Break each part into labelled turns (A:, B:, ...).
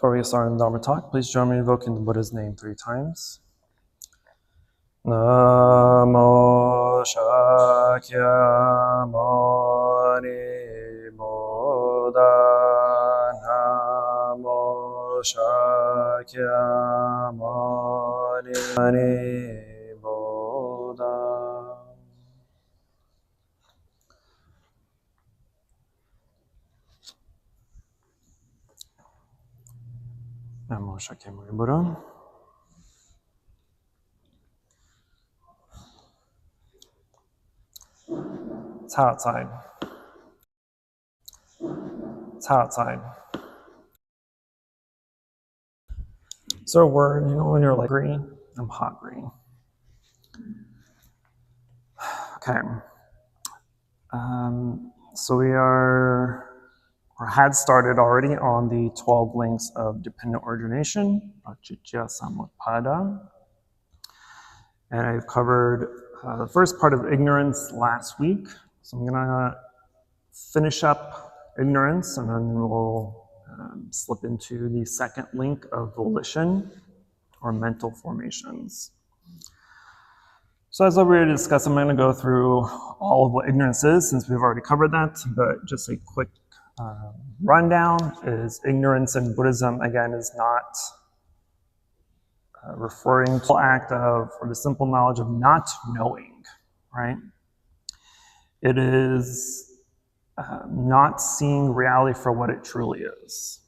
A: Before we start in Dharma talk, please join me in invoking the Buddha's name 3 times. Namo Shakya Mani Buddha. Namo Shakya Mani Buddha. Namo Shakya Mani Buddha. It's hot outside. It's hot outside. Is there a word, when you're like green? I'm hot green. Okay. So we had started already on the 12 links of dependent origination, Achitya Samutpada. And I've covered the first part of ignorance last week. So I'm gonna finish up ignorance and then we'll slip into the second link of volition or mental formations. So as I already discussed, I'm gonna go through all of what ignorance is since we've already covered that, but just a quick rundown is ignorance in Buddhism, again, is not referring to the act of, or the simple knowledge of not knowing, right? It is not seeing reality for what it truly is.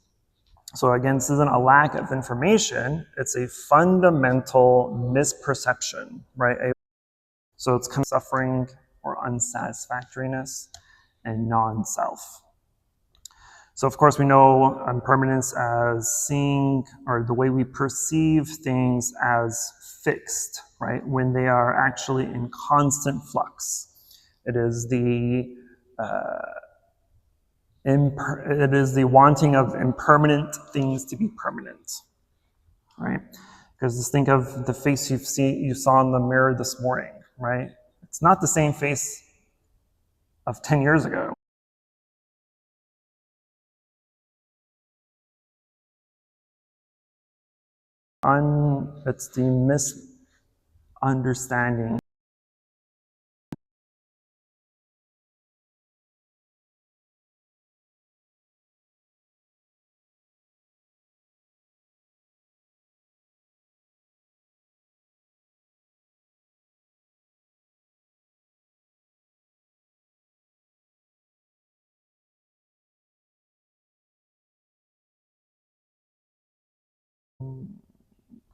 A: So again, this isn't a lack of information, it's a fundamental misperception, right? So it's kind of suffering or unsatisfactoriness and non-self. So of course we know impermanence as seeing, or the way we perceive things as fixed, right? When they are actually in constant flux. It is the wanting of impermanent things to be permanent, right? Because just think of the face you saw in the mirror this morning, right? It's not the same face of 10 years ago. It's the misunderstanding.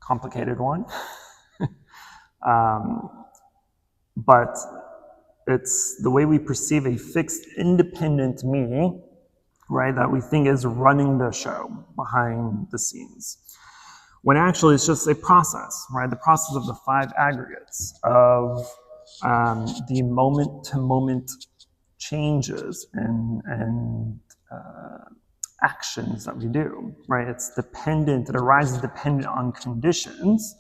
A: Complicated one. But it's the way we perceive a fixed, independent me, right, that we think is running the show behind the scenes. When actually it's just a process, right? The process of the 5 aggregates of the moment-to-moment changes and actions that we do, right? It's dependent, it arises dependent on conditions.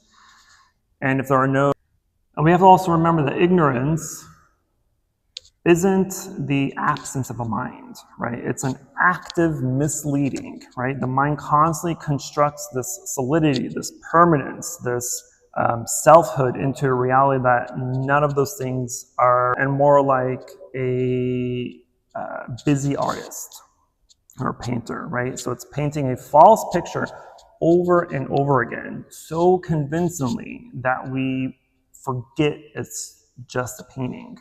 A: And if there are no, and we have to also remember that ignorance isn't the absence of a mind, right? It's an active misleading, right? The mind constantly constructs this solidity, this permanence, this selfhood into a reality that none of those things are, and more like a busy artist or painter, right? So it's painting a false picture over and over again, so convincingly that we forget it's just a painting.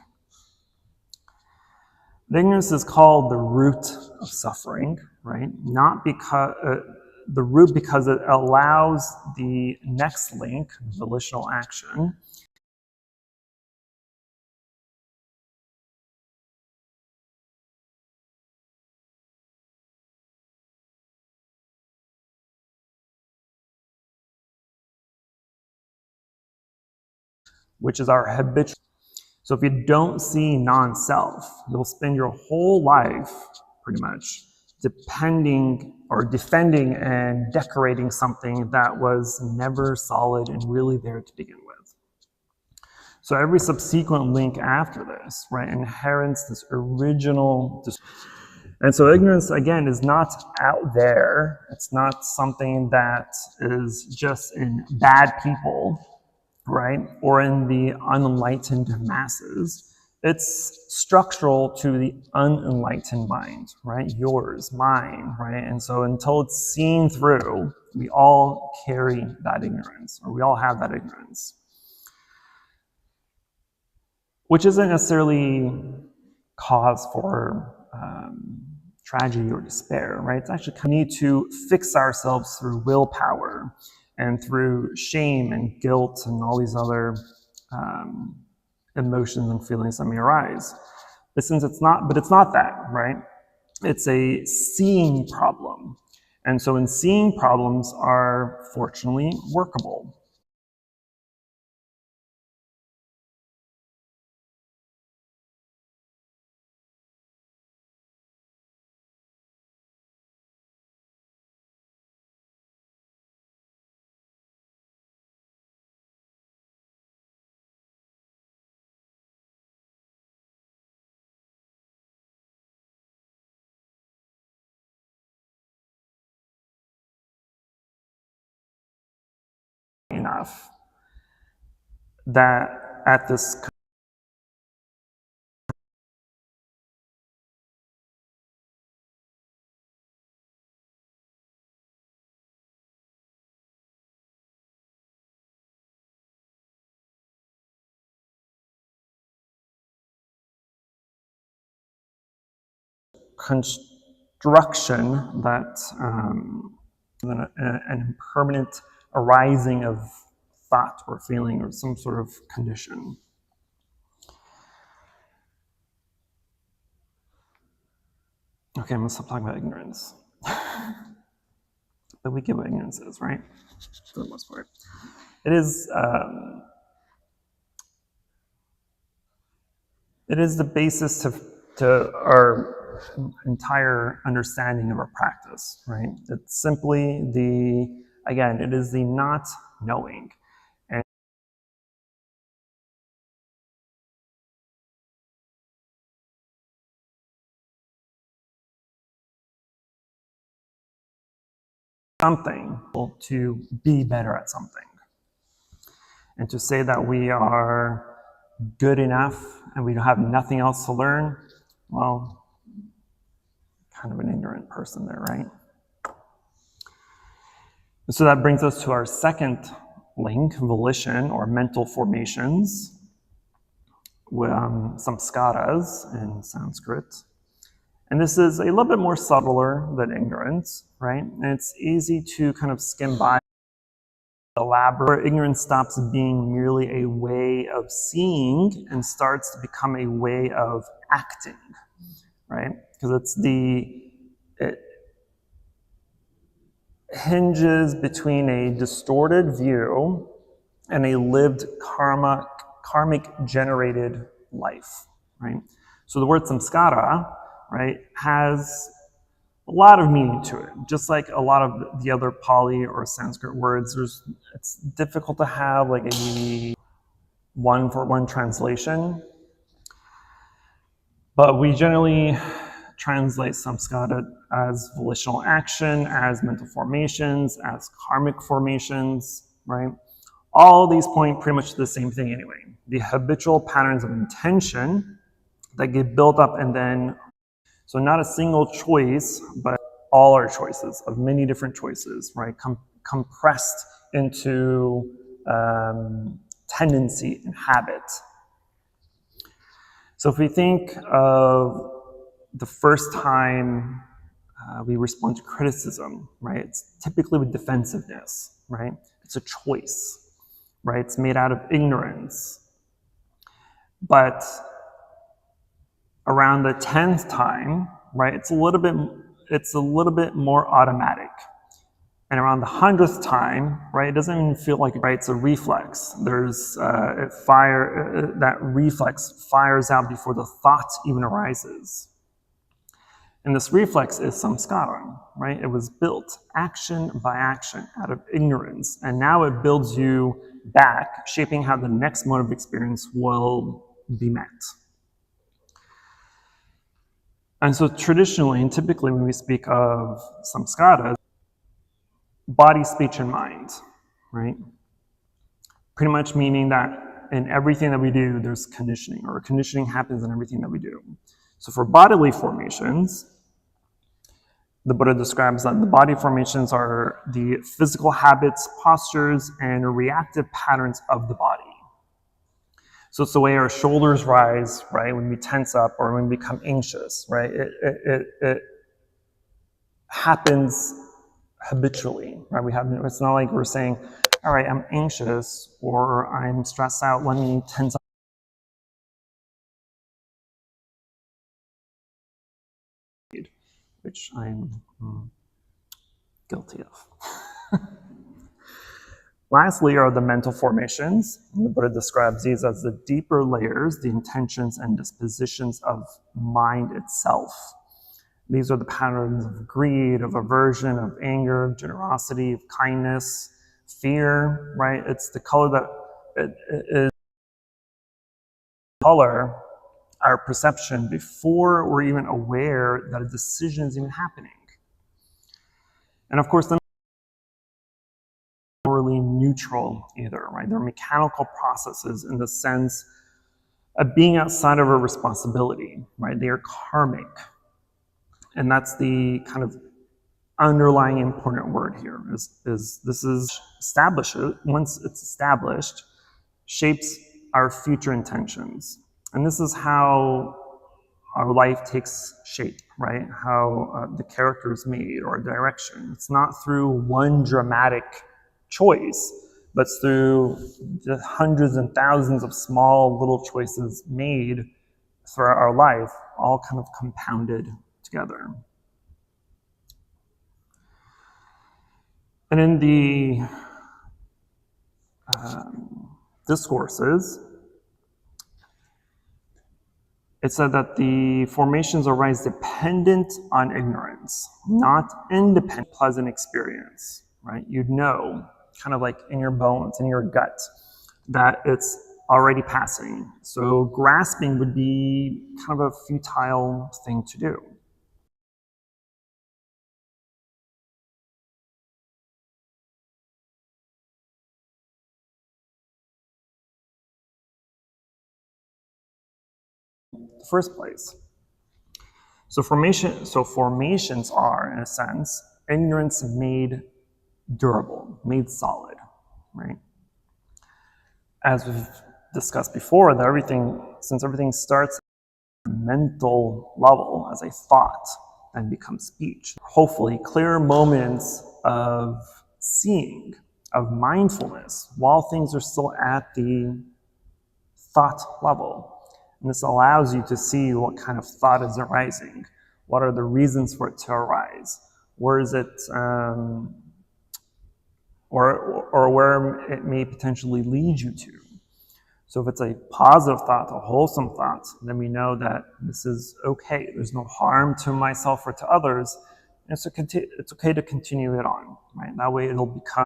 A: Ignorance is called the root of suffering, right? Not because the root, because it allows the next link, volitional action, which is our habitual. So if you don't see non-self, you'll spend your whole life, pretty much, depending or defending and decorating something that was never solid and really there to begin with. So every subsequent link after this, right, inherits this original. And so ignorance, again, is not out there. It's not something that is just in bad people, right? Or in the unenlightened masses. It's structural to the unenlightened mind, right? Yours, mine, right? And so until it's seen through, we all carry that ignorance, or we all have that ignorance. Which isn't necessarily cause for tragedy or despair, right? It's actually we need to fix ourselves through willpower and through shame and guilt and all these other emotions and feelings that may arise. But since it's not that, right? It's a seeing problem. And so in seeing problems are fortunately workable. Enough that at this construction that an impermanent arising of thought or feeling or some sort of condition. Okay, I'm gonna stop talking about ignorance. But we get what ignorance is, right? For the most part. It is the basis to our entire understanding of our practice, right? It's simply it is the not knowing. And something to be better at something. And to say that we are good enough and we have nothing else to learn, well, kind of an ignorant person there, right? So that brings us to our second link, volition or mental formations, samskaras in Sanskrit. And this is a little bit more subtler than ignorance, right? And it's easy to kind of skim by. Elaborate. Ignorance stops being merely a way of seeing and starts to become a way of acting, right? Because it hinges between a distorted view and a lived karmic generated life, right? So the word samskara, right, has a lot of meaning to it. Just like a lot of the other Pali or Sanskrit words, it's difficult to have like a one-for-one translation. But we generally translate samskara as volitional action, as mental formations, as karmic formations, right? All these point pretty much to the same thing anyway. The habitual patterns of intention that get built up and then, so not a single choice, but all our choices of many different choices, right? Compressed into tendency and habit. So if we think of the first time we respond to criticism, right? It's typically with defensiveness, right? It's a choice, right? It's made out of ignorance. But around the 10th time, right, it's a little bit more automatic. And around the 100th time, right, it doesn't even feel like, right, it's a reflex. There's that reflex fires out before the thought even arises. And this reflex is samskara, right? It was built action by action out of ignorance. And now it builds you back, shaping how the next mode of experience will be met. And so traditionally and typically when we speak of samskara, body, speech, and mind, right? Pretty much meaning that in everything that we do, there's conditioning, or conditioning happens in everything that we do. So for bodily formations, the Buddha describes that the body formations are the physical habits, postures, and reactive patterns of the body. So it's the way our shoulders rise, right, when we tense up or when we become anxious, right? It happens habitually, right? It's not like we're saying, all right, I'm anxious or I'm stressed out, let me tense up, which I'm guilty of. Lastly are the mental formations. The Buddha describes these as the deeper layers, the intentions and dispositions of mind itself. These are the patterns of greed, of aversion, of anger, of generosity, of kindness, fear, right? It's the color that is color our perception before we're even aware that a decision is even happening. And of course, they're not morally neutral either, right? They're mechanical processes in the sense of being outside of our responsibility, right? They are karmic. And that's the kind of underlying important word here is this is once it's established, shapes our future intentions. And this is how our life takes shape, right? How the character is made or direction. It's not through one dramatic choice, but it's through the hundreds and thousands of small little choices made throughout our life, all kind of compounded together. And in the discourses, it said that the formations arise dependent on ignorance, not independent pleasant experience, right? You'd know, kind of like in your bones, in your gut, that it's already passing. So grasping would be kind of a futile thing to do. The first place. So formations are, in a sense, ignorance made durable, made solid, right? As we've discussed before, that since everything starts at a mental level as a thought and becomes speech, hopefully clear moments of seeing, of mindfulness, while things are still at the thought level. And this allows you to see what kind of thought is arising. What are the reasons for it to arise? Where is it, or where it may potentially lead you to. So if it's a positive thought, a wholesome thought, then we know that this is okay. There's no harm to myself or to others. And it's okay to continue it on, right? That way it'll become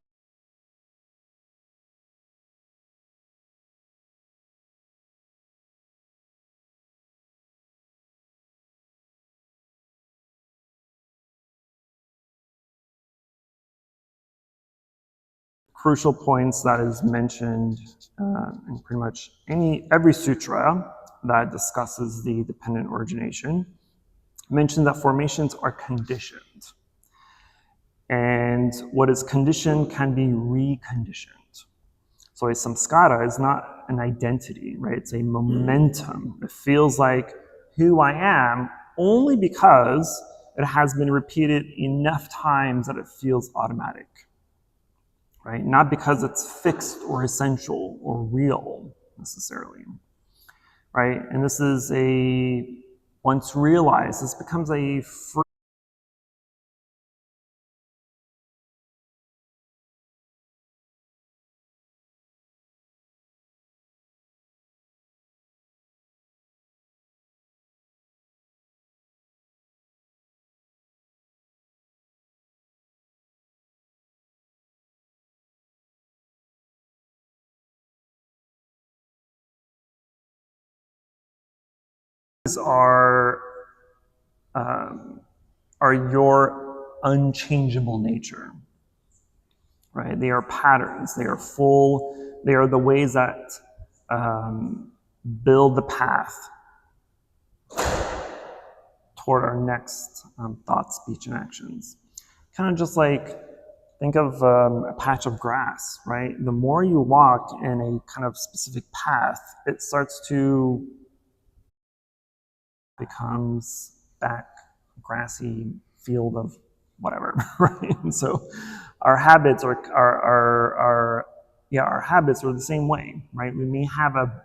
A: crucial points that is mentioned in pretty much every sutra that discusses the dependent origination. Mention that formations are conditioned. And what is conditioned can be reconditioned. So a samskara is not an identity, right? It's a momentum. It feels like who I am only because it has been repeated enough times that it feels automatic, right? Not because it's fixed or essential or real necessarily, right? And this is once realized, this becomes a free are are your unchangeable nature, right? They are patterns. They are the ways that build the path toward our next thought, speech, and actions. Kind of just like, think of a patch of grass, right? The more you walk in a kind of specific path, it starts to becomes that grassy field of whatever, right? And so our habits our habits are the same way, right? We may have a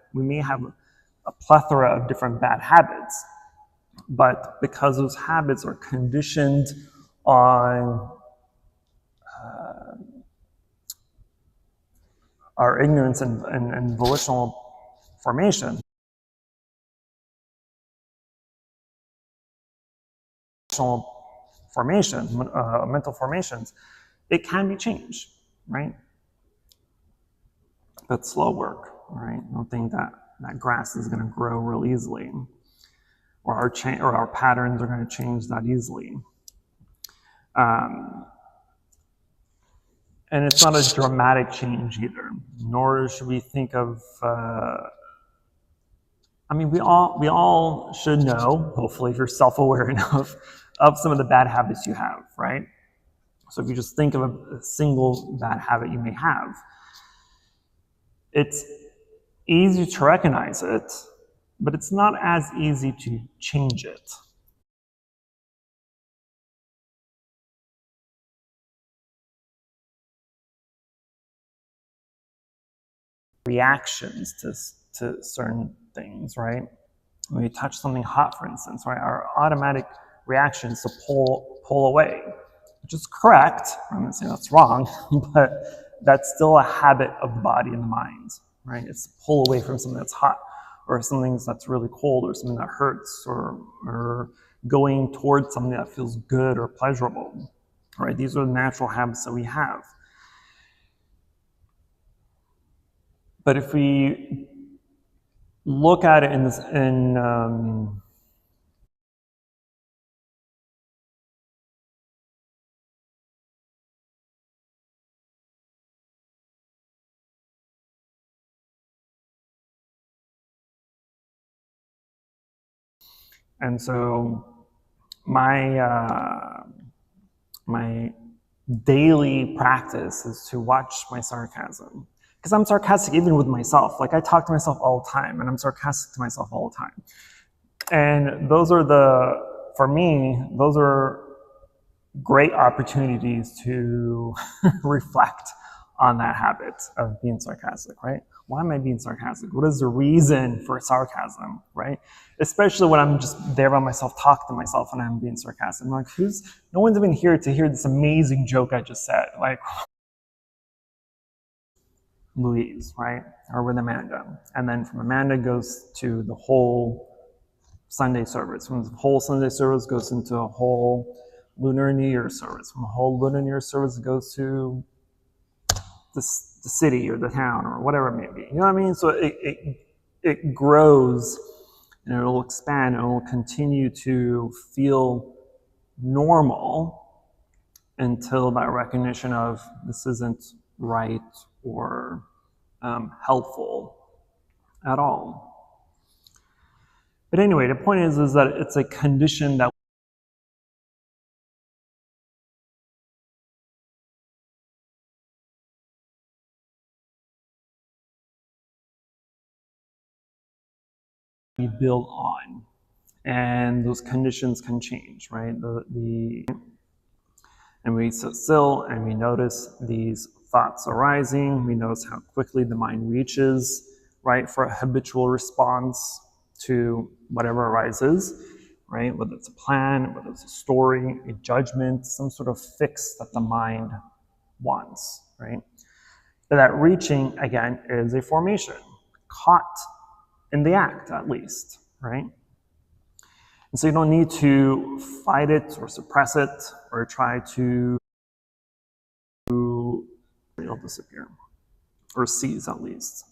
A: plethora of different bad habits, but because those habits are conditioned on our ignorance and volitional formation, mental formations, it can be changed, right? That's slow work, right? I don't think that grass is going to grow real easily, or our patterns are going to change that easily. And it's not a dramatic change either, nor should we think of, we all should know, hopefully, if you're self-aware enough, of some of the bad habits you have, right? So if you just think of a single bad habit you may have, it's easy to recognize it, but it's not as easy to change it. Reactions to certain things, right? When you touch something hot, for instance, right, our automatic reaction is to pull away, which is correct. I'm not saying that's wrong, but that's still a habit of the body and the mind, right? It's to pull away from something that's hot, or something that's really cold, or something that hurts, or going towards something that feels good or pleasurable, right? These are the natural habits that we have. But if we look at it and so my daily practice is to watch my sarcasm. Because I'm sarcastic even with myself. Like, I talk to myself all the time, and I'm sarcastic to myself all the time. And for me, those are great opportunities to reflect on that habit of being sarcastic, right? Why am I being sarcastic? What is the reason for sarcasm, right? Especially when I'm just there by myself, talking to myself, and I'm being sarcastic. I'm like, no one's even here to hear this amazing joke I just said. Like, Louise, right? Or with Amanda. And then from Amanda goes to the whole Sunday service. From the whole Sunday service goes into a whole Lunar New Year service. From a whole Lunar New Year service, it goes to the city or the town or whatever it may be. You know what I mean? So it grows, and it'll expand, and it'll continue to feel normal until that recognition of this isn't right or helpful at all. But anyway, the point is that it's a condition that we build on, and those conditions can change, right? And we sit still and we notice these thoughts arising. We notice how quickly the mind reaches, right, for a habitual response to whatever arises, right? Whether it's a plan, whether it's a story, a judgment, some sort of fix that the mind wants, right? But that reaching, again, is a formation, caught in the act, at least, right? And so you don't need to fight it or suppress it or try to, it'll disappear, or cease at least.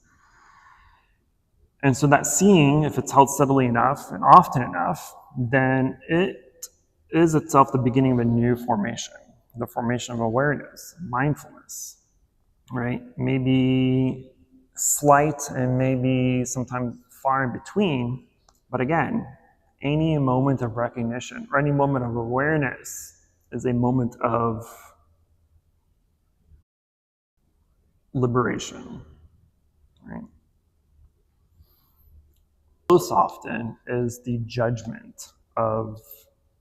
A: And so that seeing, if it's held steadily enough and often enough, then it is itself the beginning of a new formation, the formation of awareness, mindfulness, right? Maybe slight and maybe sometimes far in between, but again, any moment of recognition or any moment of awareness is a moment of liberation, right? Most often is the judgment of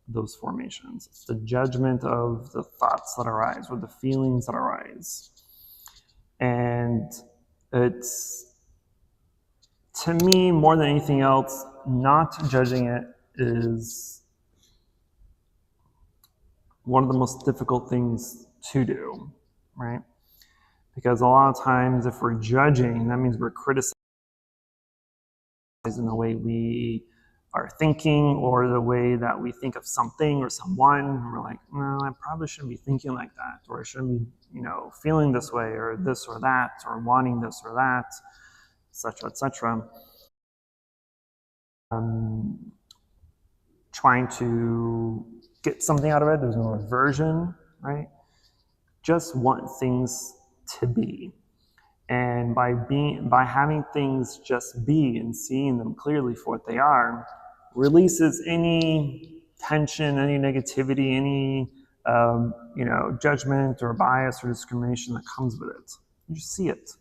A: those formations. It's the judgment of the thoughts that arise or the feelings that arise. And it's, to me, more than anything else, not judging it is one of the most difficult things to do, right? Because a lot of times if we're judging, that means we're criticizing the way we are thinking or the way that we think of something or someone. And we're like, no, I probably shouldn't be thinking like that, or I shouldn't be, feeling this way, or this or that, or wanting this or that, etc., etc. Trying to get something out of it. There's no aversion, right? Just want things to be. And by having things just be and seeing them clearly for what they are, releases any tension, any negativity, any judgment or bias or discrimination that comes with it. You just see it.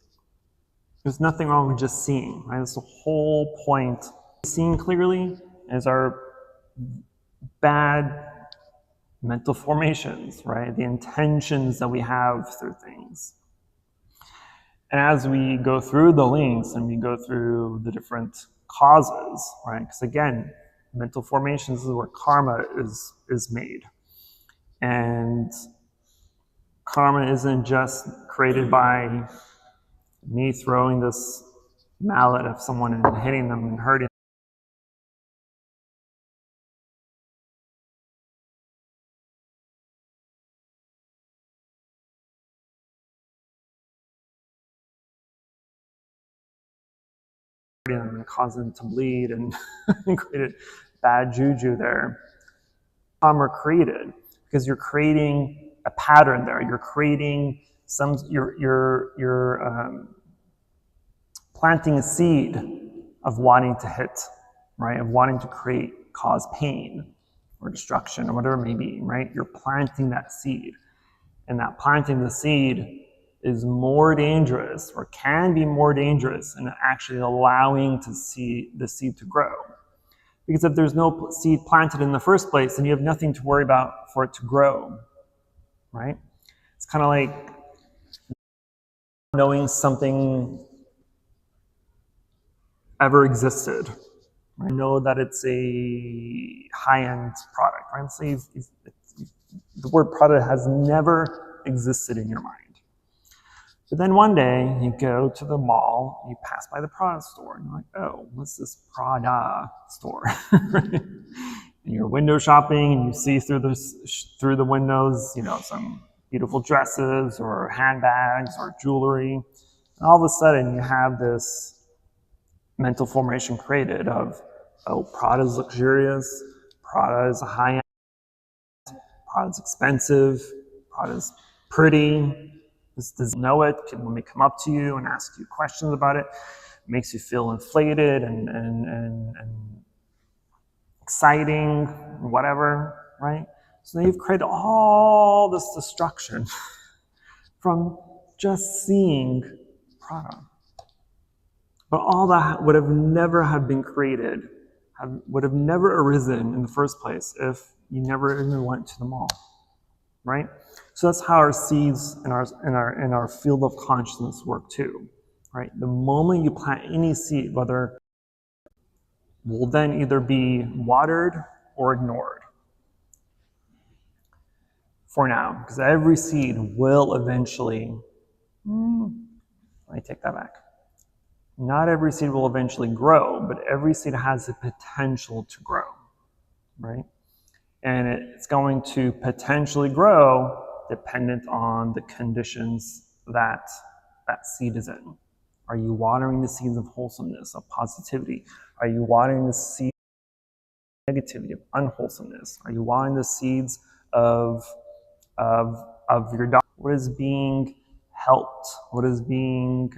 A: There's nothing wrong with just seeing, right? That's the whole point. Seeing clearly is our bad mental formations, right? The intentions that we have through things. And as we go through the links and we go through the different causes, right? Because again, mental formations is where karma is made. And karma isn't just created by me throwing this mallet at someone and hitting them and hurting them. And cause them to bleed and created bad juju there. Karma created because you're creating a pattern there. You're creating you're planting a seed of wanting to hit, right? Of wanting to cause pain or destruction or whatever it may be, right? You're planting that seed, and that planting the seed is more dangerous or can be more dangerous than actually allowing to see the seed to grow. Because if there's no seed planted in the first place, then you have nothing to worry about for it to grow, right? It's kind of like knowing something ever existed. I know that it's a high-end product, right? So the word product has never existed in your mind. But then one day you go to the mall, you pass by the Prada store, and you're like, oh, what's this Prada store? And you're window shopping, and you see through the windows, some beautiful dresses or handbags or jewelry. And all of a sudden you have this mental formation created of, oh, Prada's luxurious, Prada is high-end, Prada's expensive, Prada's pretty. This doesn't know it. When they come up to you and ask you questions about it, it makes you feel inflated and exciting, whatever, right? So now you've created all this destruction from just seeing Prada. But all that would have never have been created, would have never arisen in the first place if you never even went to the mall, right? So that's how our seeds in our field of consciousness work too, right? The moment you plant any seed, whether will then either be watered or ignored for now, because every seed will eventually, let me take that back. Not every seed will eventually grow, but every seed has the potential to grow, right? And it's going to potentially grow dependent on the conditions that seed is in. Are you watering the seeds of wholesomeness, of positivity? Are you watering the seed negativity, of unwholesomeness? Are you watering the seeds of your dog? What is being helped? What is being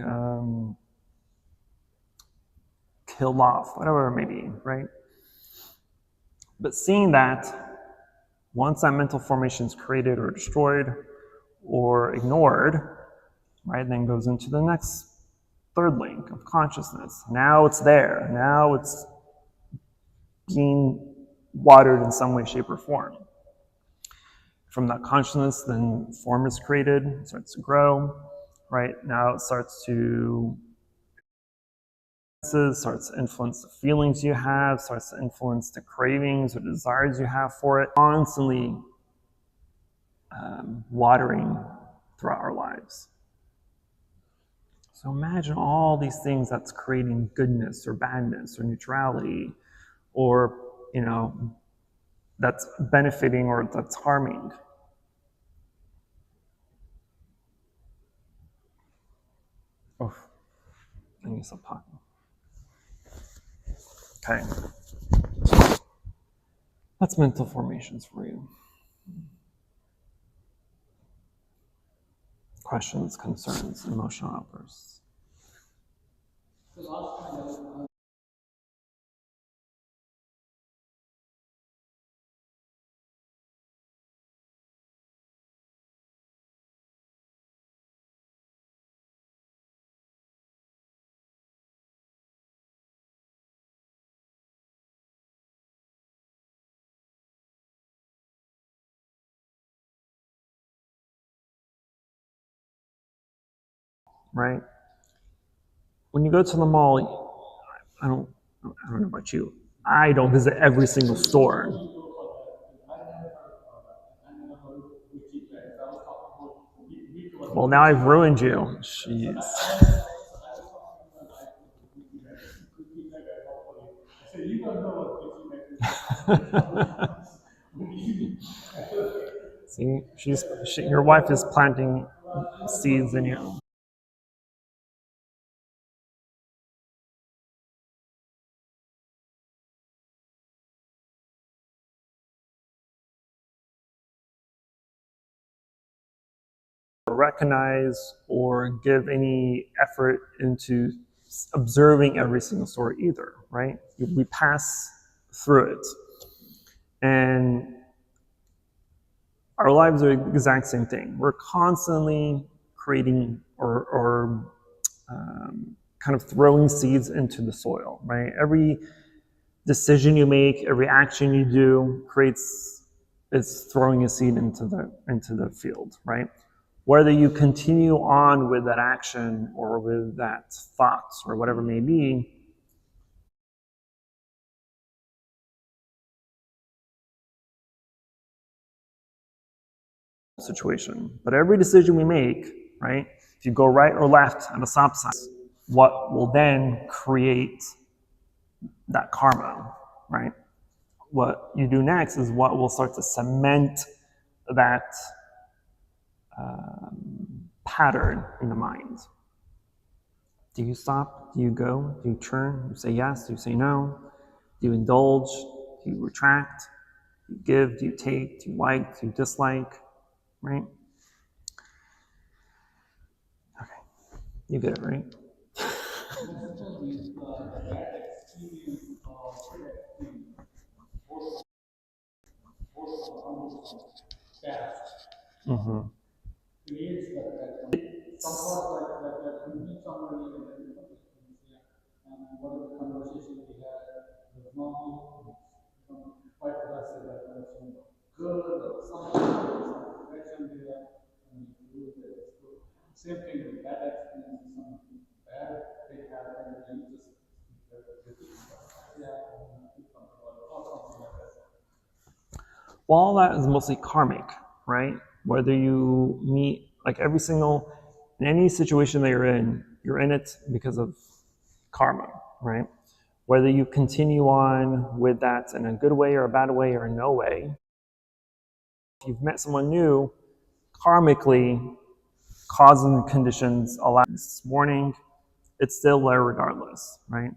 A: killed off? Whatever it may be, right? But seeing that, once that mental formation is created or destroyed or ignored, right, then goes into the next third link of consciousness. Now it's there. Now it's being watered in some way, shape, or form. From that consciousness, then form is created, it starts to grow, right? Now it starts to influence the feelings you have, starts to influence the cravings or desires you have for it, constantly watering throughout our lives. So imagine all these things that's creating goodness or badness or neutrality, or, that's benefiting or that's harming. Oh, I need some pot. Okay. That's mental formations for you. Questions, concerns, emotional outbursts. Right? When you go to the mall, I don't know about you. I don't visit every single store. Well, now I've ruined you. Jeez. See, your wife is planting seeds in you. Recognize or give any effort into observing every single story either, right? We pass through it. And our lives are the exact same thing. We're constantly creating or kind of throwing seeds into the soil, right? Every decision you make, every action you do is throwing a seed into the field, right? Whether you continue on with that action or with that thought or whatever it may be, situation. But every decision we make, right, if you go right or left at a stop sign, what will then create that karma, right? What you do next is what will start to cement that pattern in the mind. Do you stop? Do you go? Do you turn? Do you say yes? Do you say no? Do you indulge? Do you retract? Do you give? Do you take? Do you like? Do you dislike? Right? Okay. You get it, right? Mm-hmm. Well, all that is mostly karmic, right? Whether you meet, like in any situation that you're in it because of karma, right? Whether you continue on with that in a good way or a bad way or no way, if you've met someone new, karmically, cause and conditions allow this morning, it's still there regardless, right?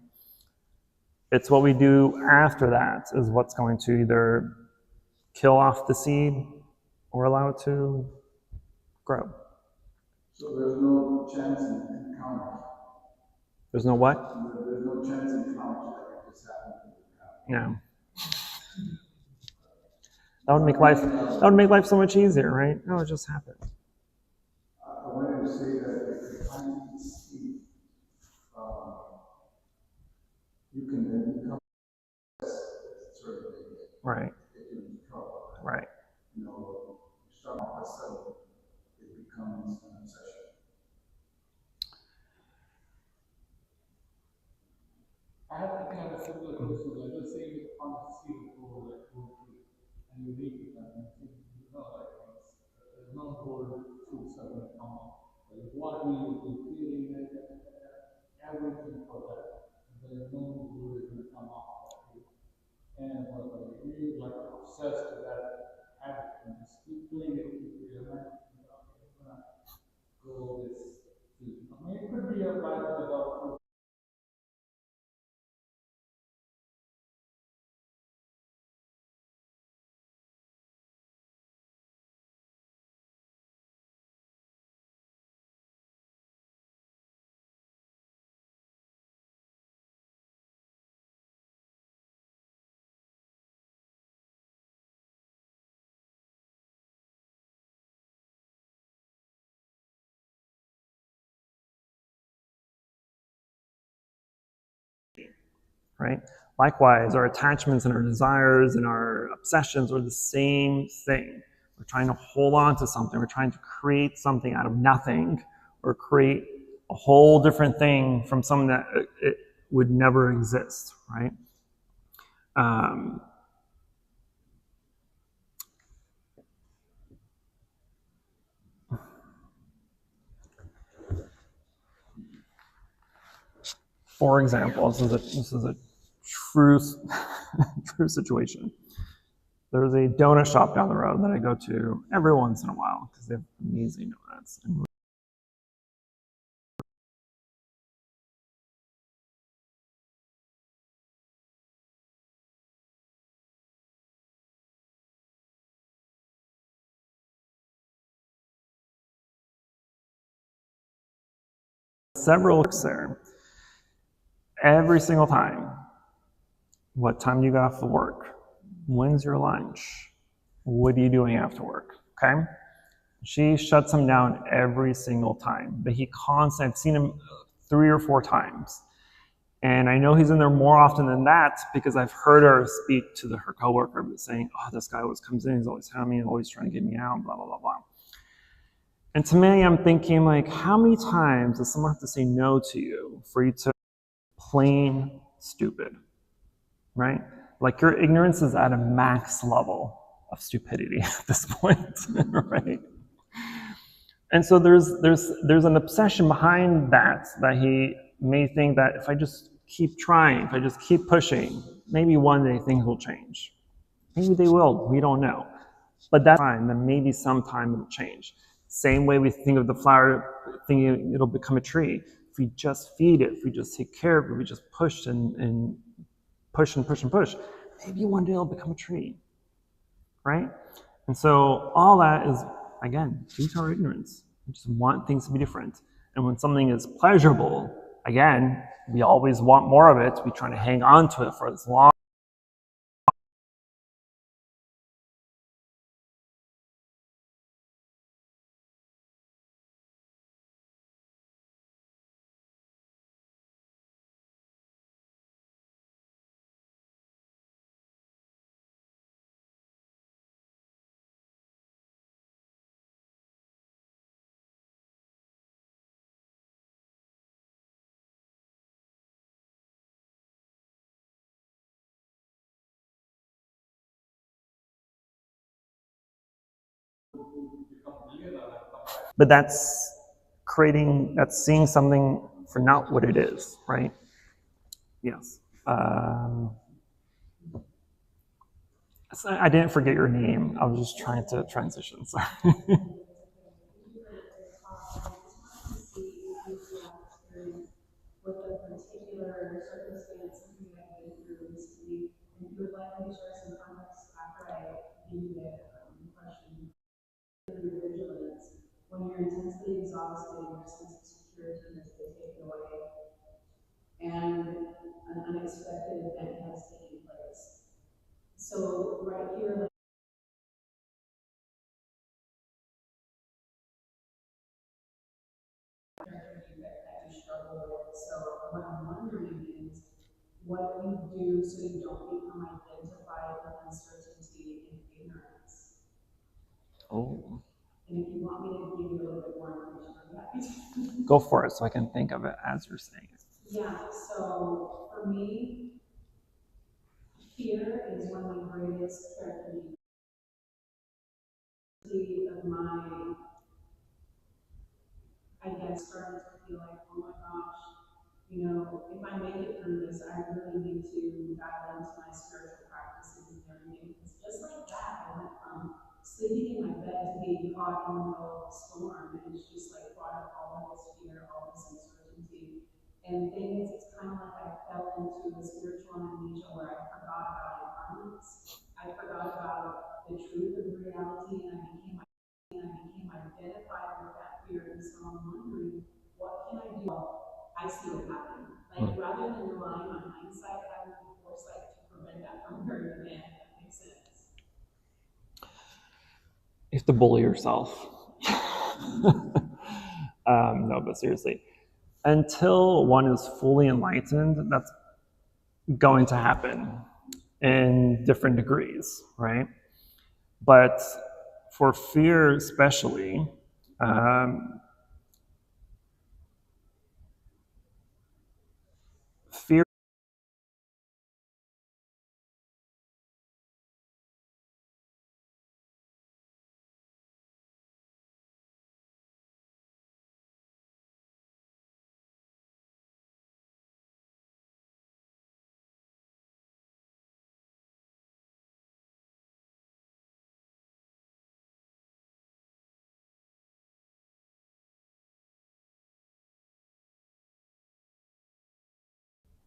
A: It's what we do after that is what's going to either kill off the seed or allow it to grow.
B: So there's no chance in encounters.
A: There's no what?
B: There's no chance in encounters like it just happened.
A: No. That would make life so much easier, right? No, it just happened.
B: I wanted to say that if you're trying to see, you can become certain things.
A: Right.
B: Get you into trouble.
A: Right.
B: You know, you start off as so it becomes an obsession.
C: I have kind of similar question. Like, let's say you want to see the gold, like gold tree, and you read it, and you know, like there's no gold fruits are going to come up. Like water, you'll be feeling like everything for that. There's no gold is going to come up. And but you like obsessed with that habit and just keep doing it, keep your mind, you know, you're gonna go this. I mean, it could be a life without.
A: Right? Likewise, our attachments and our desires and our obsessions are the same thing. We're trying to hold on to something. We're trying to create something out of nothing or create a whole different thing from something that it would never exist, right? For example, this is a true true situation. There's a donut shop down the road that I go to every once in a while because they have amazing donuts. And several works there. Every single time. What time do you get off of work? When's your lunch? What are you doing after work? Okay? She shuts him down every single time. But he constantly, I've seen him 3 or 4 times. And I know he's in there more often than that because I've heard her speak to her coworker saying, oh, this guy always comes in, he's always telling me, always trying to get me out, blah, blah, blah, blah. And to me, I'm thinking, like, how many times does someone have to say no to you for you to plain stupid, right? Like your ignorance is at a max level of stupidity at this point, right? And so there's an obsession behind that he may think that if I just keep trying, if I just keep pushing, maybe one day things will change. Maybe they will, we don't know. But that's fine, then maybe sometime it'll change. Same way we think of the flower, thinking it'll become a tree. If we just feed it, if we just take care of it, if we just push and push and push and push, maybe one day it'll become a tree, right? And so all that is, again, due to our ignorance. We just want things to be different. And when something is pleasurable, again, we always want more of it. We try to hang on to it for as long. But that's seeing something for not what it is, right? Yes. I didn't forget your name. I was just trying to transition. Sorry.
D: With a particular circumstance, something like intensely exhausted, your sense of security has been taken away, and an unexpected event has taken place. So right here, that you struggle with. So what I'm wondering is, what you do so you don't become identified with uncertainty and ignorance.
A: Oh.
D: And if you want me to give you a little bit more information on that.
A: Go for it so I can think of it as you're saying it.
D: Yeah, so for me, fear is one of my greatest characteristics of my, I guess, starting to feel like, oh my gosh, you know, if I make it through this, I really need to dive into my spiritual practices and everything. Because just like that, I went from sleeping in my bed to being caught in the middle of a storm, and it's just like brought up all of this fear, all this uncertainty. And the thing is, it's kind of like I fell into the spiritual amnesia where I forgot about impermanence. I forgot about the truth of reality, and I became identified with that fear. And so I'm wondering, what can I do? I see what happened. Like, rather than relying on hindsight, I would be foresight to prevent that from occurring again. If that makes sense.
A: You have to bully yourself. No, but seriously, until one is fully enlightened, that's going to happen in different degrees, right? But for fear especially, fear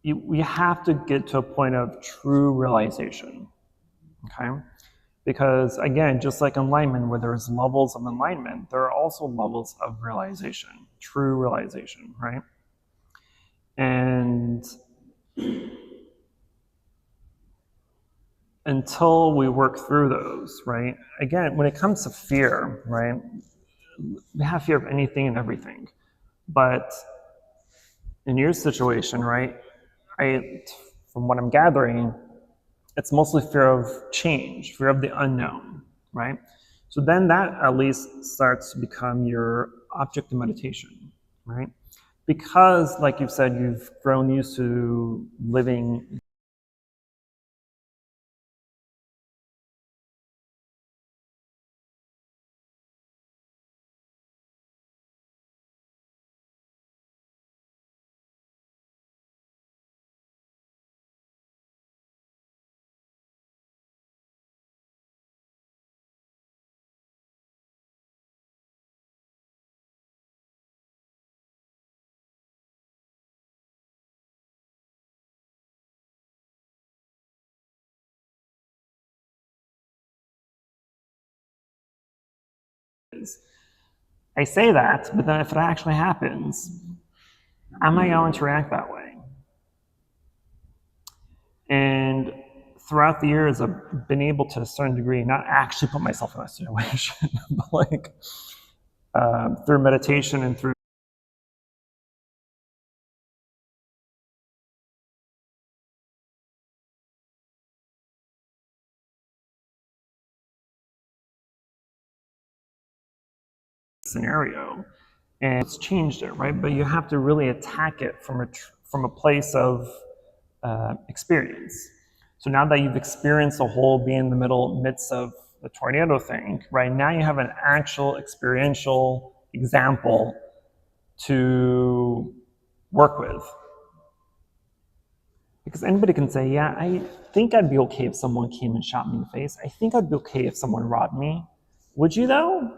A: we have to get to a point of true realization, okay? Because again, just like enlightenment, where there's levels of enlightenment, there are also levels of realization, true realization, right? And until we work through those, right? Again, when it comes to fear, right? We have fear of anything and everything. But in your situation, right? From what I'm gathering, it's mostly fear of change, fear of the unknown, right? So then that at least starts to become your object of meditation, right? Because, like you've said, you've grown used to living I say that, but then if it actually happens, am I going to react that way? And throughout the years, I've been able to a certain degree not actually put myself in that situation, but like through meditation and through scenario, and it's changed it, right? But you have to really attack it from a place of experience. So now that you've experienced the whole being in the midst of the tornado thing, right? Now you have an actual experiential example to work with. Because anybody can say, yeah, I think I'd be okay if someone came and shot me in the face. I think I'd be okay if someone robbed me. Would you though?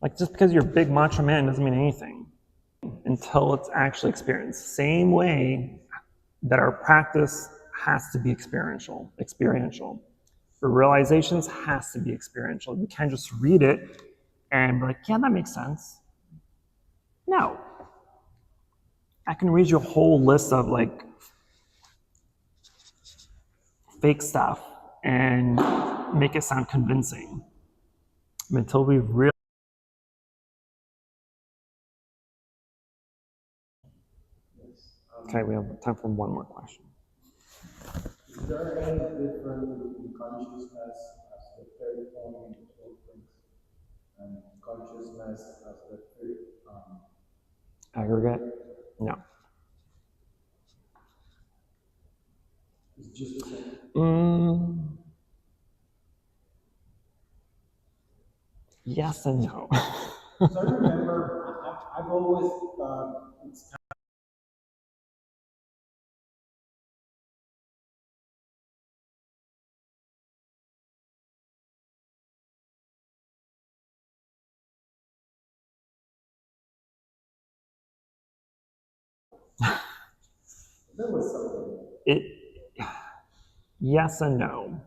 A: Like, just because you're a big macho man doesn't mean anything until it's actually experienced. Same way that our practice has to be experiential. The realizations has to be experiential. You can't just read it and be like, yeah, that makes sense. No. I can read you a whole list of like fake stuff and make it sound convincing until we really. Okay, we have time for one more question.
B: Is there any difference between consciousness as the third form in all things and consciousness as the third
A: Aggregate? No.
B: It's just the same.
A: Yes and no.
B: So I remember I've always it's there was something.
A: Yes and no.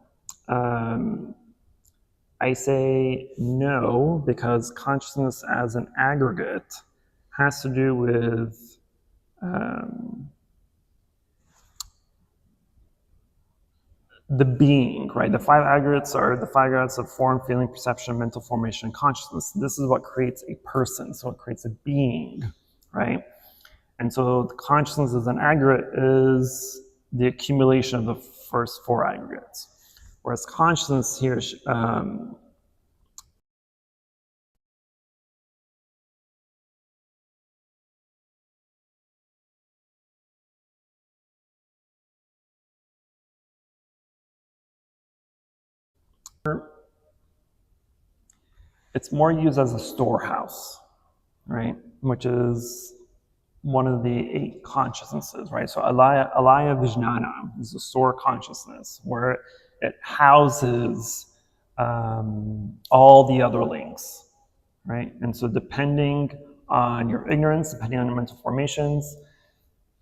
A: I say no because consciousness as an aggregate has to do with the being, right? The five aggregates are the five aggregates of form, feeling, perception, mental formation, and consciousness. This is what creates a person, so it creates a being, right? And so the consciousness as an aggregate is the accumulation of the first four aggregates. Whereas consciousness here, it's more used as a storehouse, right? Which is one of the 8 consciousnesses, right? So alaya vijnana is the store consciousness where it houses all the other links, right? And so depending on your ignorance, depending on your mental formations,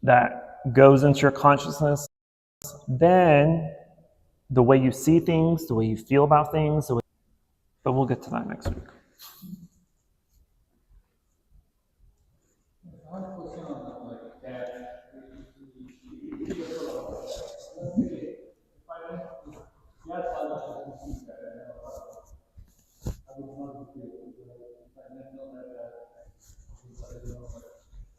A: that goes into your consciousness, then the way you see things, the way you feel about things, but we'll get to that next week.
C: One question on like that. If I went to yes, I see that I would not be able to. If I didn't know that, I don't know.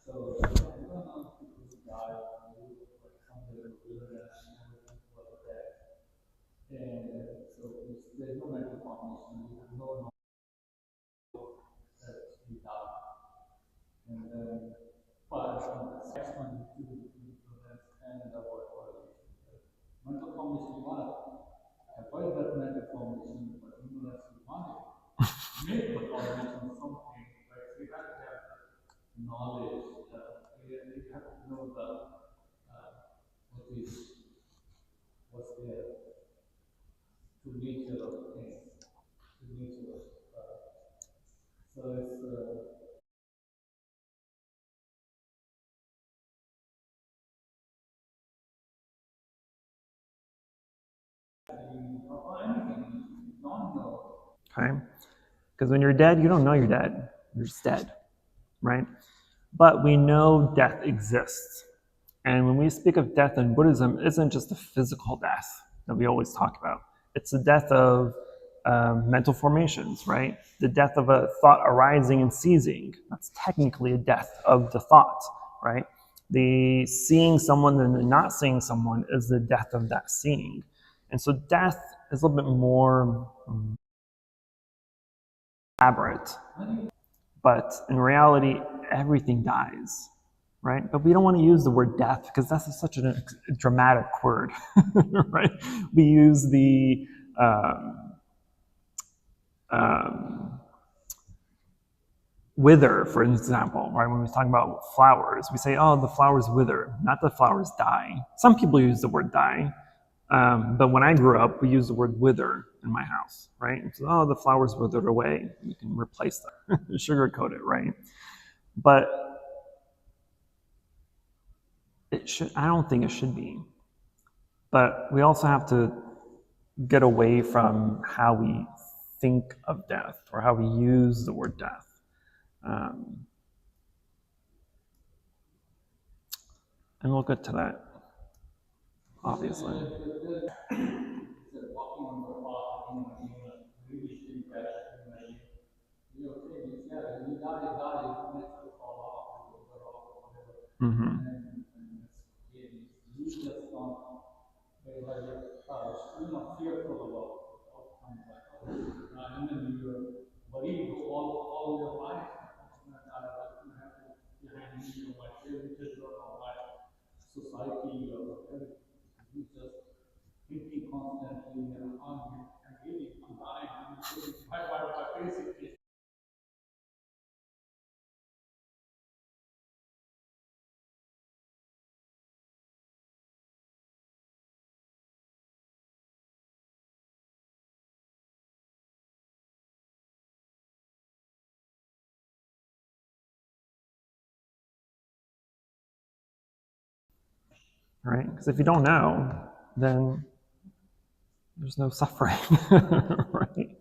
C: So I don't know if people die and do like something that like that. And so there's no mental formation, you have no knowledge that you die. And then, but on the next one, you that's kind of what mental formation you want to avoid that mental formation, but unless you want to make the formation something, right? So you have to have knowledge, you have to know what's there, to nature of things, to nature of, so it's, or anything, you don't know.
A: Okay? Because when you're dead, you don't know you're dead. You're just dead, right? But we know death exists. And when we speak of death in Buddhism, it isn't just a physical death that we always talk about. It's the death of mental formations, right? The death of a thought arising and ceasing. That's technically a death of the thought, right? The seeing someone and the not seeing someone is the death of that seeing. And so death is a little bit more elaborate. But in reality, everything dies, right? But we don't want to use the word death because that's such a dramatic word, right? We use the wither, for example, right? When we talk about flowers, we say, oh, the flowers wither, not the flowers die. Some people use the word die, but when I grew up, we used the word wither in my house, right? So, oh, the flowers withered away. You can replace them, sugarcoat it, right? But it should, I don't think it should be. But we also have to get away from how we think of death or how we use the word death. And we'll get to that, obviously.
C: Walking on the path, really think that, yeah, you die, next to fall off, or whatever. And you just don't, like, fearful about outcomes, and then you worry all your life, what's going to happen behind me, or my parents, or my society, or whatever. You just thinking constantly, I'm really, I'm dying, my basic.
A: Right? Because if you don't know, then there's no suffering, right?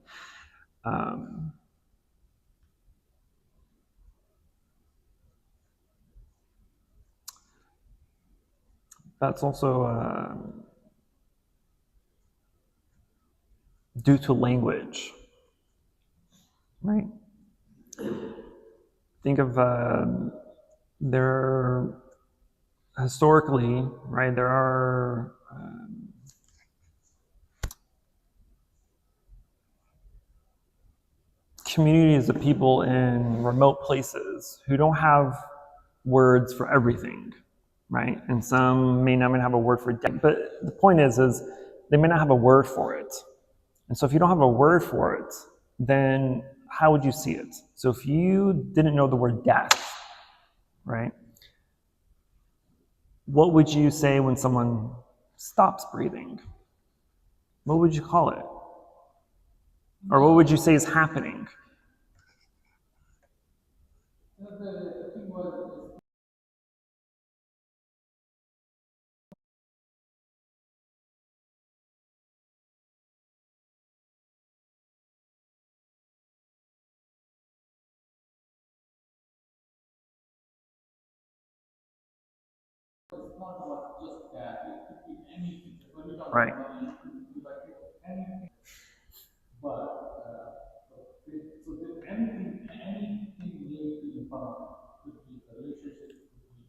A: That's also due to language, right? Think of there historically, right? There are communities of people in remote places who don't have words for everything, right? And some may not have a word for death. But the point is they may not have a word for it. And so if you don't have a word for it, then how would you see it? So if you didn't know the word death, right? What would you say when someone stops breathing? What would you call it? Or what would you say is happening?
C: The thing was, it's not about just that, it could be anything. When we talk
A: Right.
C: about it could be like anything. But, so that anything really important could be the relationship, could be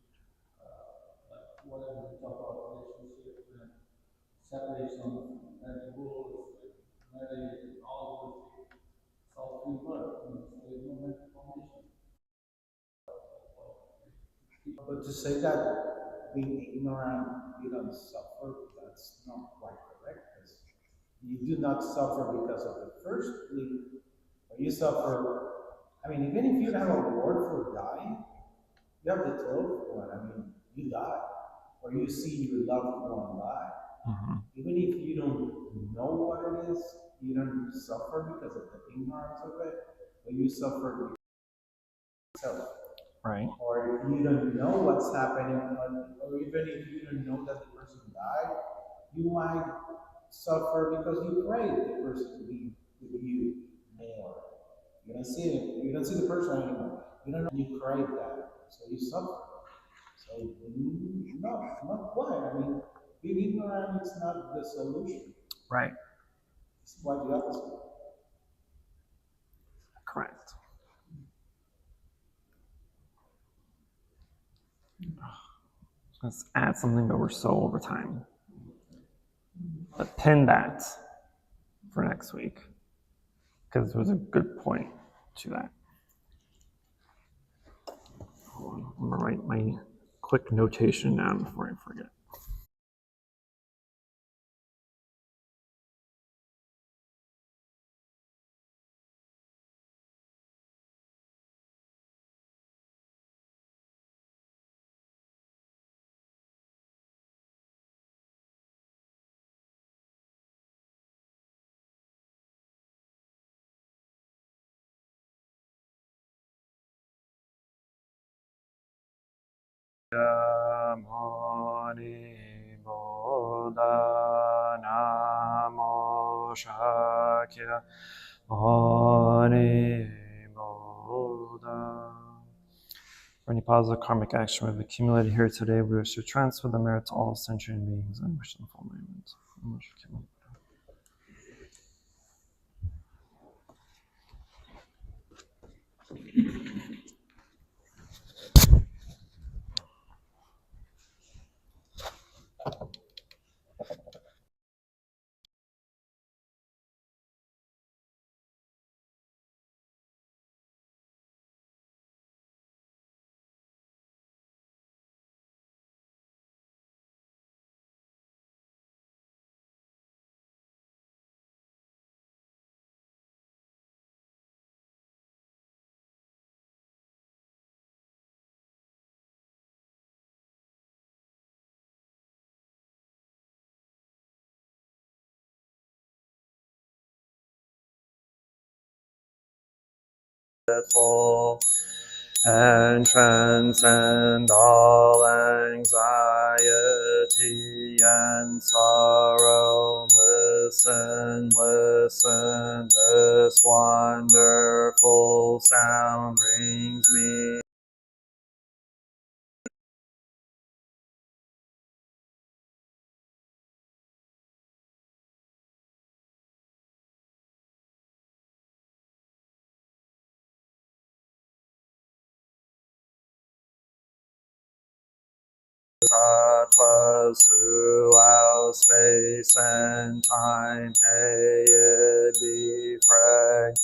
C: like whatever we talk about relationship and separation and divorce, marriage, all those things. It's all free work, so there's no mental foundation.
B: But to say that being ignorant, you don't suffer, that's not quite correct. Because you do not suffer because of the first belief, but you suffer. I mean, even if you have a word for dying, you have the 12th one. I mean, you die, or you see your loved one die. Even if you don't know what it is, you don't suffer because of the ignorance of it, but you suffer yourself.
A: Right.
B: Or if you don't know what's happening, or even if you don't know that the person died, you might suffer because you prayed the person to be with you more. You don't see it, you don't see the person anymore. You don't know you crave that, so you suffer. So no, not quite. I mean, being ignorant is not the solution.
A: Right.
B: It's quite the opposite.
A: Correct. Let's add something to our soul over time. But pin that for next week, because there's a good point to that. Hold on, I'm gonna write my quick notation down before I forget. Mani Bodha Namo Shakya Buddha. For any positive karmic action we've accumulated here today, we wish to transfer the merit to all sentient beings and wish them full enlightenment. And transcend all anxiety and sorrow. Listen, listen, this wonderful sound brings me tattvas throughout space and time. May it be framed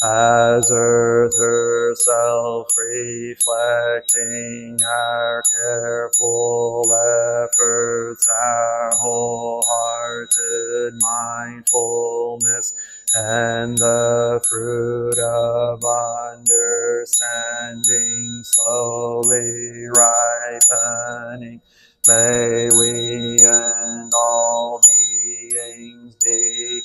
A: as earth herself, reflecting our careful efforts, our wholehearted mindfulness, and the fruit of understanding slowly ripening. May we and all beings be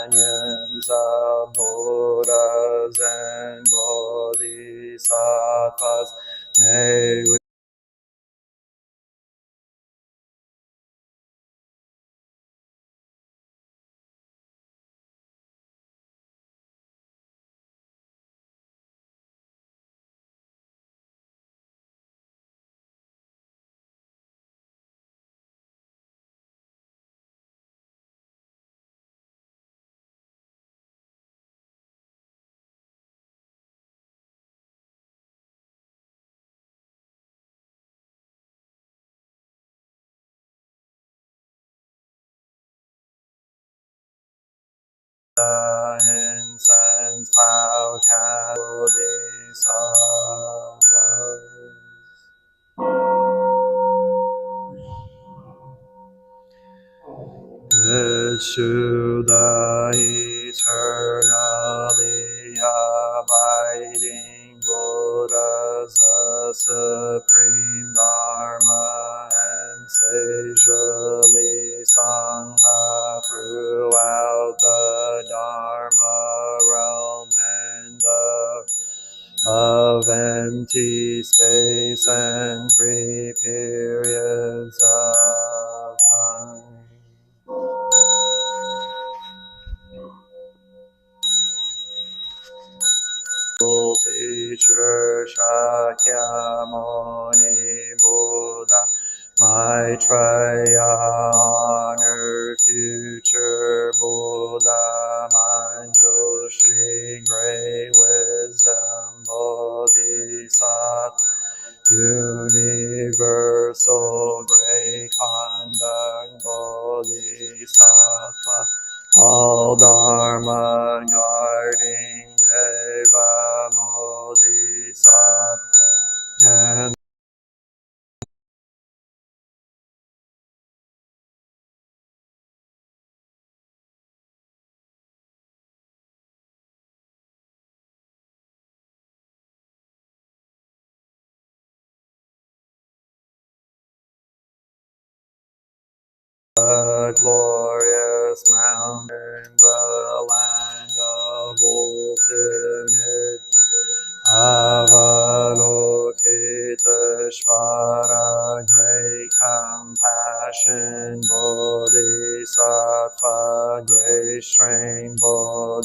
A: companions of Buddhas and Bodhisattvas. May we incense cloud Bodhisattvas. To the eternally abiding Buddhas, the supreme Dharma, and sagely Sangha throughout the Dharma realm and of empty space and free periods of time. Teacher Shakyamuni Buddha, Maitreya, honored future Buddha, Manjushri, great wisdom Bodhisattva, universal great conduct Bodhisattva, all Dharma guarding Deva Bodhisattva, and the glorious mountain, the land of ultimate Avalokiteshvara, great compassion Bodhisattva, great strength Bodhisattva.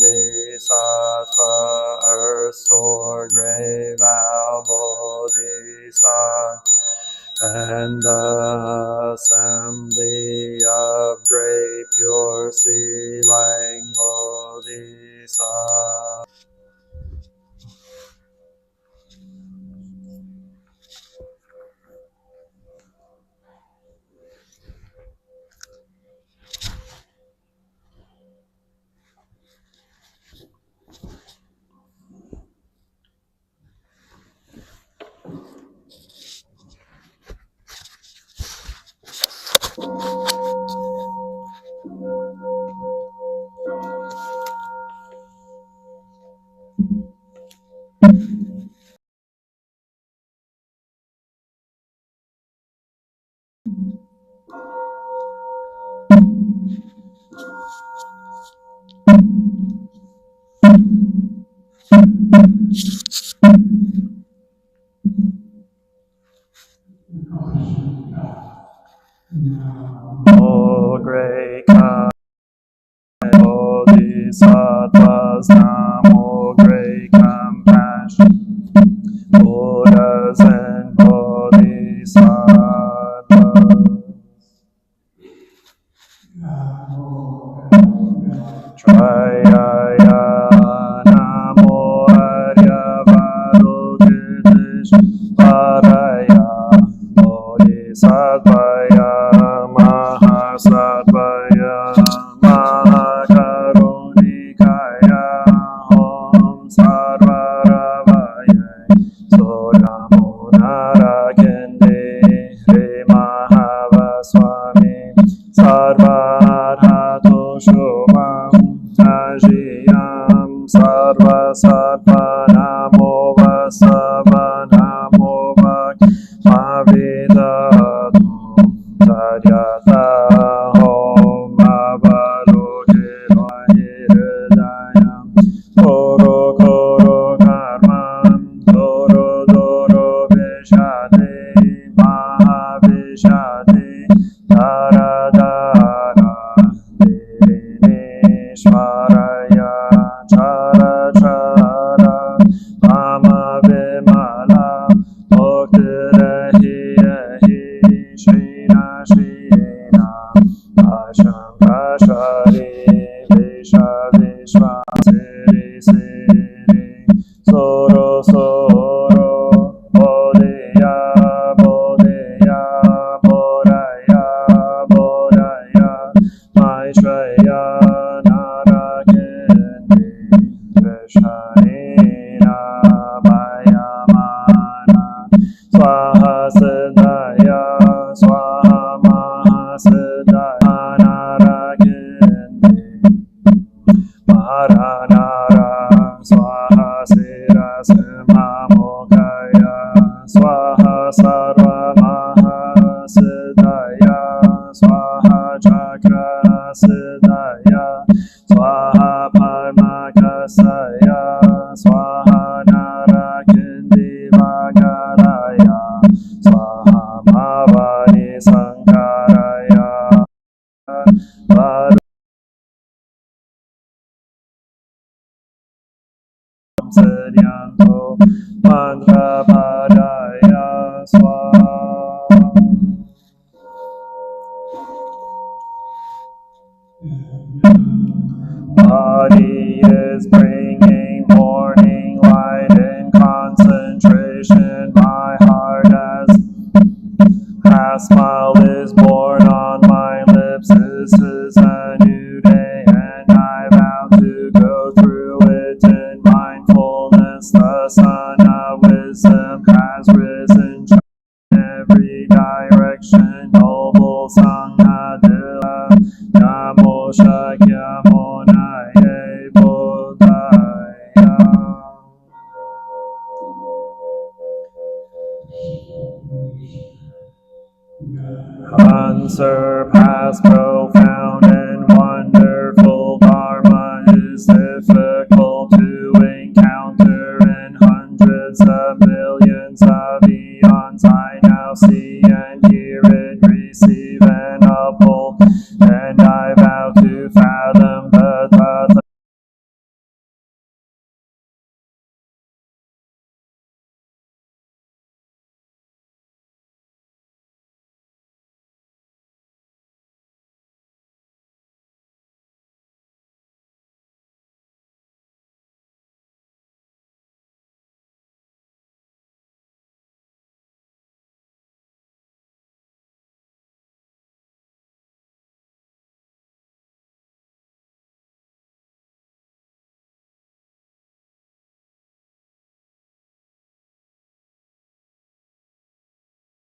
A: Bodhisattva. O great kind Bodhisattvas, Namo great compassion, Buddhas and Bodhisattvas. Trayaya Namo Aryavaro Paraya Bodhisattvaya Mahasattvaya Mahakarunikaya Om Sarvaravaya Sodamo Narakende Re Mahavaswami Sarvadhato Shubham Tajiyam Sarva Sattva Namo Vasava Namo Bhak Mavidatu Tadyata Om Avalokito Hiridayam Koro Koro Karmam Doro Doro Vishade Mahavishade Dara Dara Divineshwaraya Chara Chara Mama Vimala Bhaktirehi Ehi Shrina Shrina Asham Prashari Visha Vishwa Siri Siri Soro Soro Bodhiya Bodhiya Bodhaya Bodhaya Maitreya Narakindi Vishanina Vayamana Swaha Siddhaya Swaha Mahasiddhaya Narakindi Maranara Swaha Sirasima Mokaya Swaha Sarva Mahasiddhaya Swaha Chakra Siddhaya Swaha Parmakasaya Swaha Narakindi Vagaraya Swaha Mavani Sankaraya Varum Sedyanto Mantra Padaya Swaha. Body is bringing morning light in concentration. My heart has smile is born on my lips. This is a new day, and I vow to go through it in mindfulness. The sun of wisdom has risen in every direction. Noble Sangha Dila Namo Shakyamo Naye Bodhaya. Unsurpassed, profound, and wonderful Dharma is difficult to encounter in hundreds of millions of eons. I now see and hear it, receive and uphold, and I vow to fathom the Tathagata.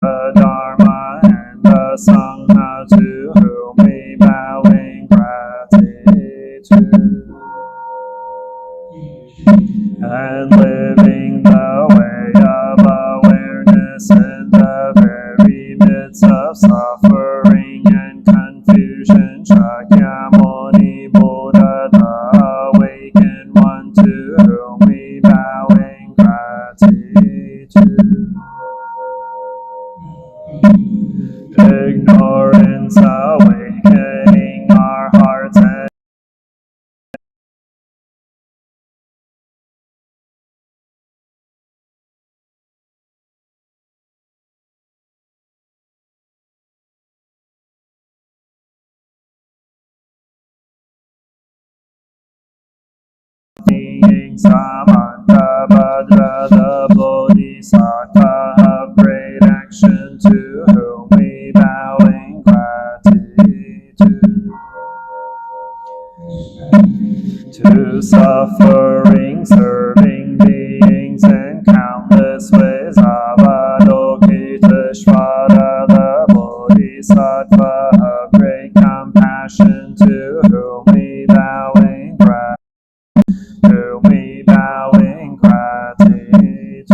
A: the Dharma and the Sangha, to whom we bow in gratitude, and living the way of awareness in the very midst of suffering and confusion. Shakyamuni Buddha, the awakened one, to whom we bow in gratitude. Ignorance awakening our hearts and being Samanta Bhadra, the Bodhisattva of great action, to whom we bow in gratitude. To suffering serving beings in countless ways, Avalokiteshvara, the Bodhisattva of great compassion, to whom we bow in gratitude. To we bow in gratitude.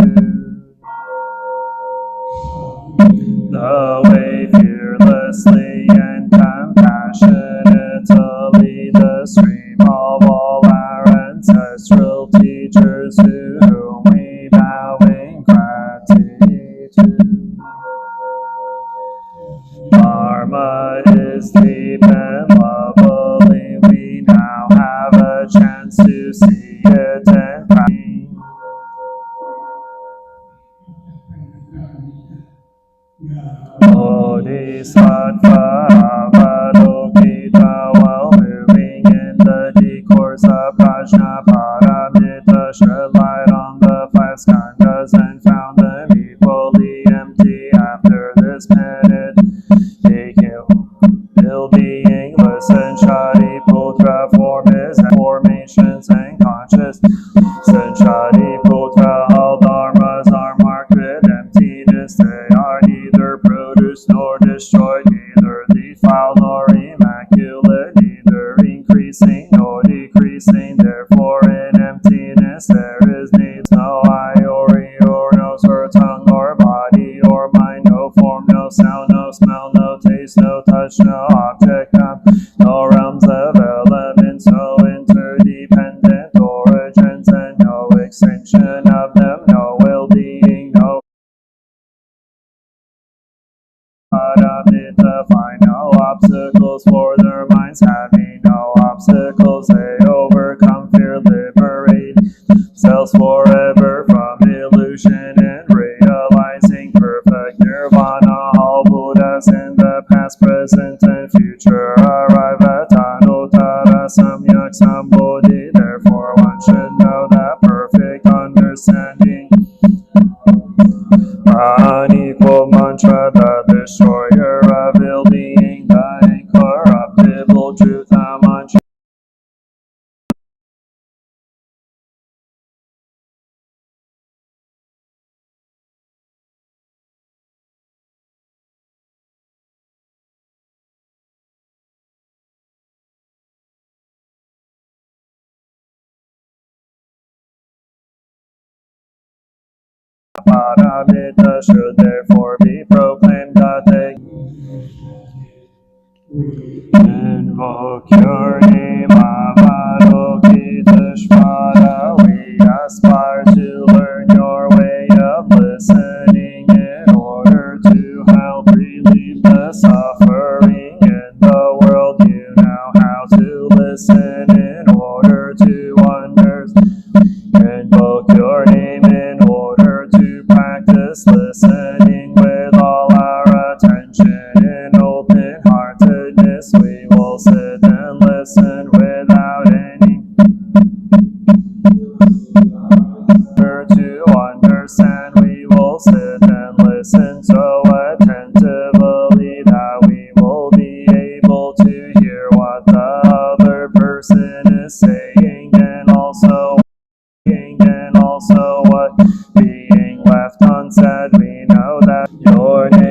A: The way fearlessly and compassionately, the stream of all our ancestral teachers, to whom we bow in gratitude. Dharma is deep and lovely. We now have a chance to see it and practice. Bodhisattva Avalokita, while moving in the discourse of Prajnaparamita, shed light on the five skandhas and found them equally empty. After this ill being listen, Shariputra, form his formations and conscious. Shariputra, all dharmas are marked with emptiness. They are neither produced nor destroyed, neither defiled nor immaculate, neither increasing nor decreasing. Therefore in emptiness there is needs no eye or ear or nose or tongue or body or mind, no form, no sound, no smell, no taste, no touch, no object, no realms of elements, no interdependent origins, and no extinction of them, no well-being, no Paramita, find no obstacles for their minds, having no obstacles, they overcome fear, liberate themselves forever from illusion, and realizing perfect nirvana. All Buddhas in the past, present, and future arrive at Anuttara Samyak Sambodhi. Therefore one should know that perfect understanding, unequal mantra, the destroyer of ill being, the incorruptible truth, the mantra. Paramita should therefore be proclaimed that they invoke your name, Avalokiteshvara. We aspire to learn your way of listening in order to help relieve the suffering in the world. You know how to listen in order to understand. Invoke your name in order to practice listening with all our attention. In open-heartedness we will sit and listen without any to understand. We will sit and listen so attentively that we will be able to hear what the other person is saying, and also what being left unsaid. We know that your name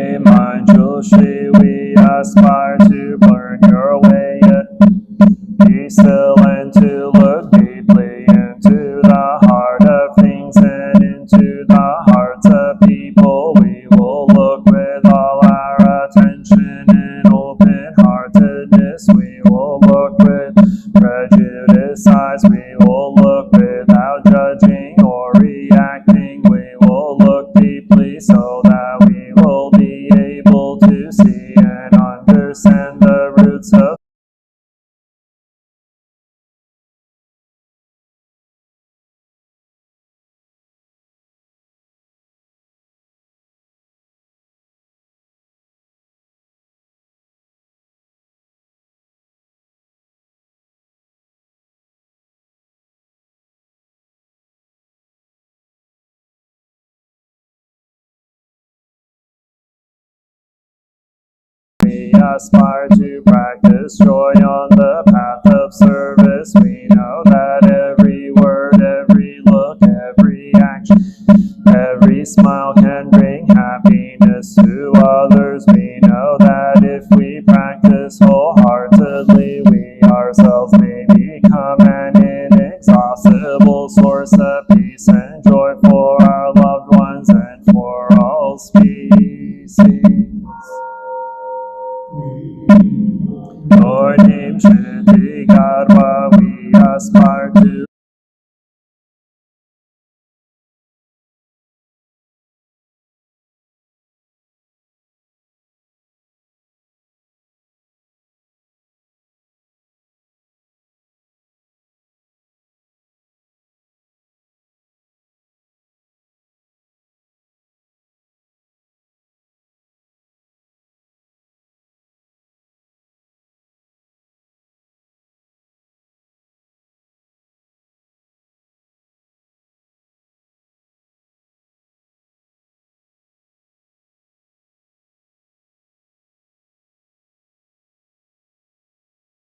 A: aspire to practice joy on the path of service. We know that every word, every look, every action, every smile can bring happiness to others. We know that if we practice wholeheartedly, we ourselves may become an inexhaustible source of peace and joy for our loved ones and for all species. Your name should be God while we aspire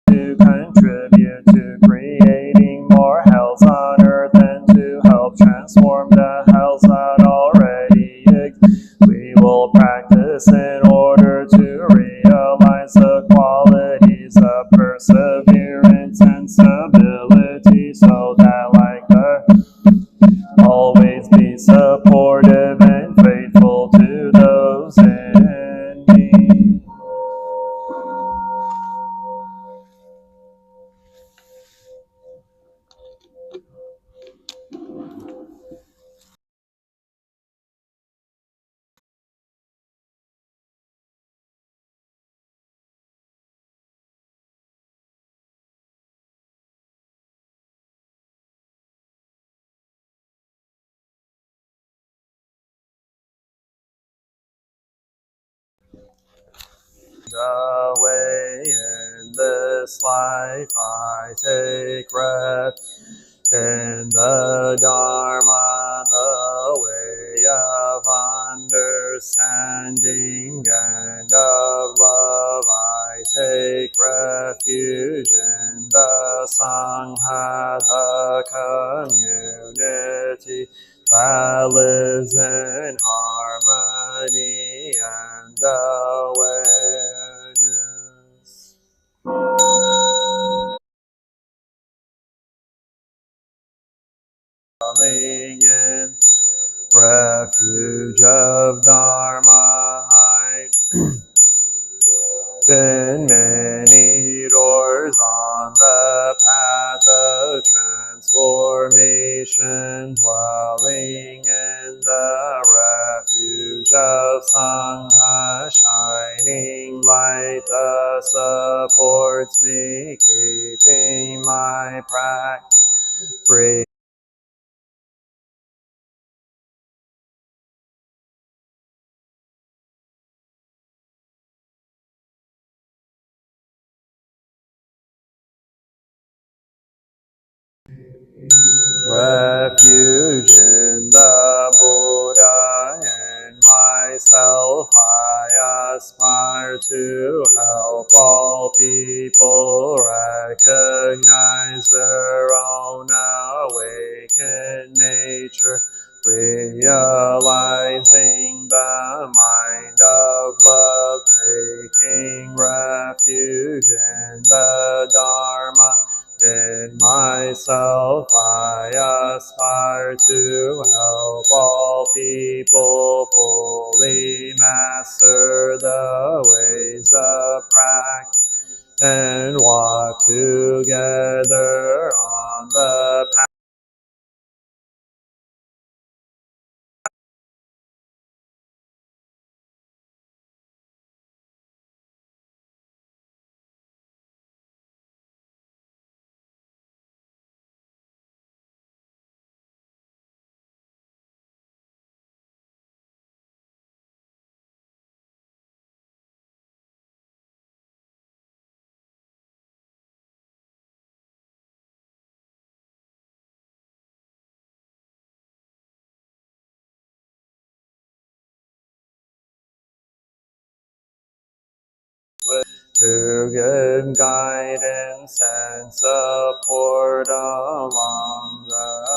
A: to contribute to creating more hells on earth and to help transform the hells that already exist. We will practice in order to realize the qualities of perseverance and stability, so that like the always be supportive and faithful to those in need. The way in this life I take refuge in the Dharma, the way of understanding and of love. I take refuge in the Sangha, the community that lives in harmony and awareness. Falling in refuge of Dharma, I've been many doors on the path of transformation, dwelling in the refuge of Sangha, shining light that supports me, keeping my practice free. Refuge in the Buddha and myself, I aspire to help all people recognize their own awakened nature, realizing the mind of love, taking refuge in the Dharma. In myself I aspire to help all people fully master the ways of practice and walk together on the path who give guidance and support along the